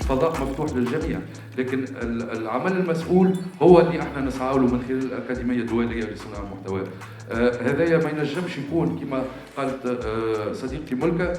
فضاء مفتوح للجميع، لكن العمل المسؤول هو اللي احنا نسعى له من خلال الأكاديمية الدولية لصناعة المحتوى. هذايا ما ينجمش يكون كما قالت صديقتي ملكة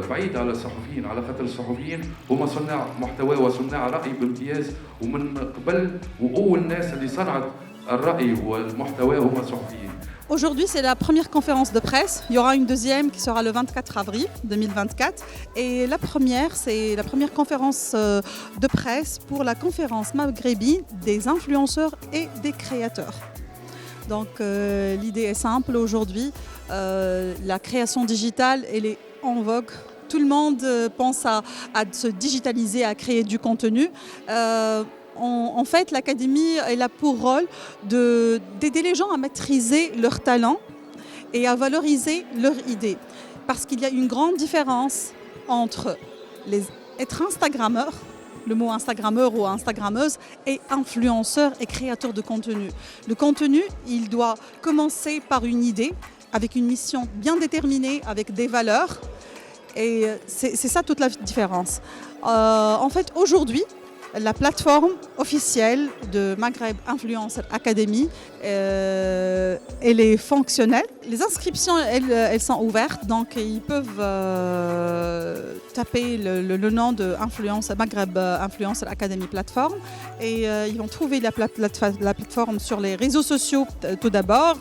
بعيد على الصحفيين، على خاطر الصحفيين هما صناع محتوى وصناع رأي بامتياز، ومن قبل وأول ناس اللي صنعت الرأي والمحتوى هما صحفيين. Aujourd'hui, c'est la première conférence de presse. Il y aura une deuxième qui sera le 24 avril 2024. Et la première, c'est la première conférence de presse pour la conférence maghrébine des influenceurs et des créateurs. Donc l'idée est simple aujourd'hui. La création digitale, elle est en vogue. Tout le monde pense à se digitaliser, à créer du contenu. En fait, l'académie elle a pour rôle d'aider les gens à maîtriser leurs talents et à valoriser leurs idées. Parce qu'il y a une grande différence entre être instagrammeur, le mot instagrammeur ou instagrammeuse, et influenceur et créateur de contenu. Le contenu, il doit commencer par une idée, avec une mission bien déterminée, avec des valeurs. Et c'est ça toute la différence. En fait, aujourd'hui, la plateforme officielle de Maghreb Influencer Academy, elle est fonctionnelle. Les inscriptions, elles sont ouvertes, donc ils peuvent taper le nom de Maghreb Influencer Academy Plateforme et ils vont trouver la plateforme sur les réseaux sociaux tout d'abord,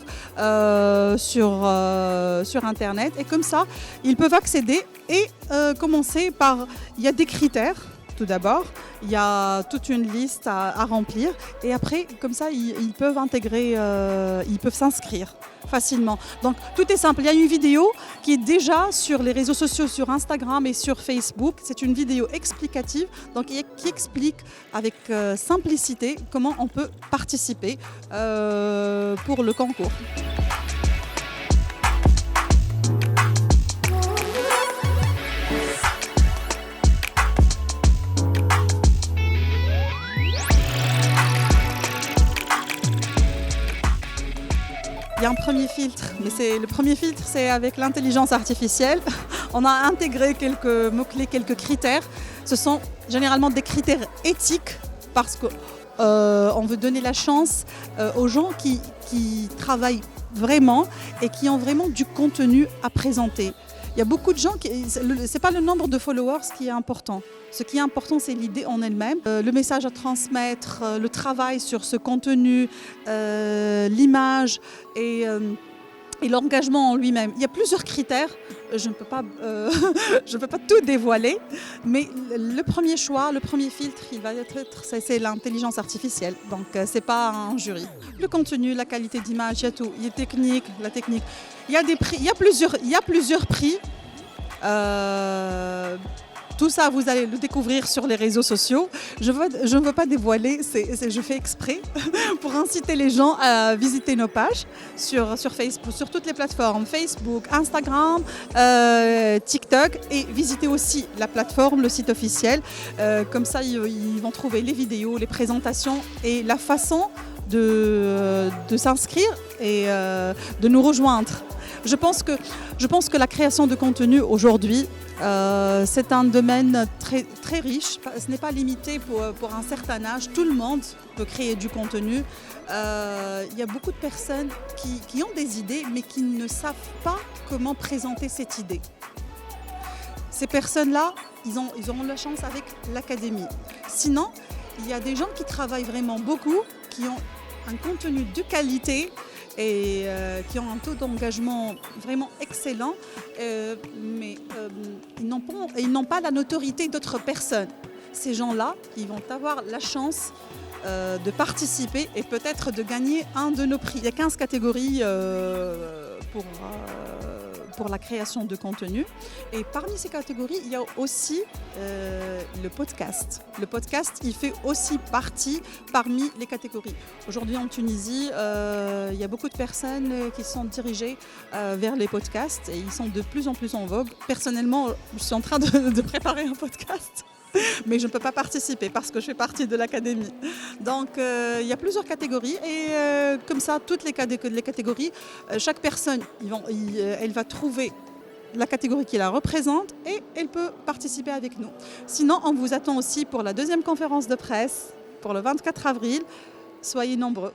sur Internet. Et comme ça, ils peuvent accéder et commencer par... Il y a des critères. Tout d'abord, il y a toute une liste à remplir et après, comme ça, ils peuvent intégrer, ils peuvent s'inscrire facilement. Donc, tout est simple. Il y a une vidéo qui est déjà sur les réseaux sociaux, sur Instagram et sur Facebook. C'est une vidéo explicative, donc qui explique avec simplicité comment on peut participer pour le concours. Il y a un premier filtre, mais le premier filtre, c'est avec l'intelligence artificielle. On a intégré quelques mots-clés, quelques critères. Ce sont généralement des critères éthiques parce qu'on veut donner la chance aux gens qui travaillent vraiment et qui ont vraiment du contenu à présenter. Il y a beaucoup de gens c'est pas le nombre de followers qui est important. Ce qui est important, c'est l'idée en elle-même, le message à transmettre, le travail sur ce contenu, l'image et l'engagement en lui-même. Il y a plusieurs critères, je ne peux pas tout dévoiler, mais le premier choix, le premier filtre, c'est l'intelligence artificielle, donc c'est pas un jury. Le contenu, la qualité d'image, il y a tout, il y a la technique. Il y a des prix, il y a plusieurs prix. Tout ça, vous allez le découvrir sur les réseaux sociaux. Je ne veux pas dévoiler, je fais exprès pour inciter les gens à visiter nos pages sur Facebook, sur toutes les plateformes, Facebook, Instagram, TikTok et visiter aussi la plateforme, le site officiel. Comme ça, ils vont trouver les vidéos, les présentations et la façon de s'inscrire et de nous rejoindre. Je pense que la création de contenu aujourd'hui, c'est un domaine très, très riche. Ce n'est pas limité pour un certain âge. Tout le monde peut créer du contenu. Il y a beaucoup de personnes qui ont des idées, mais qui ne savent pas comment présenter cette idée. Ces personnes-là, ils auront la chance avec l'académie. Sinon, il y a des gens qui travaillent vraiment beaucoup, qui ont un contenu de qualité et qui ont un taux d'engagement vraiment excellent, mais ils n'ont pas la notoriété d'autres personnes. Ces gens-là, ils vont avoir la chance de participer et peut-être de gagner un de nos prix. Il y a 15 catégories pour la création de contenu. Et parmi ces catégories, il y a aussi le podcast. Le podcast, il fait aussi partie parmi les catégories. Aujourd'hui en Tunisie, il y a beaucoup de personnes qui sont dirigées vers les podcasts et ils sont de plus en plus en vogue. Personnellement, je suis en train de préparer un podcast. Mais je ne peux pas participer parce que je fais partie de l'académie. Donc il y a plusieurs catégories et comme ça, toutes les catégories, chaque personne, elle va trouver la catégorie qui la représente et elle peut participer avec nous. Sinon, on vous attend aussi pour la deuxième conférence de presse pour le 24 avril. Soyez nombreux.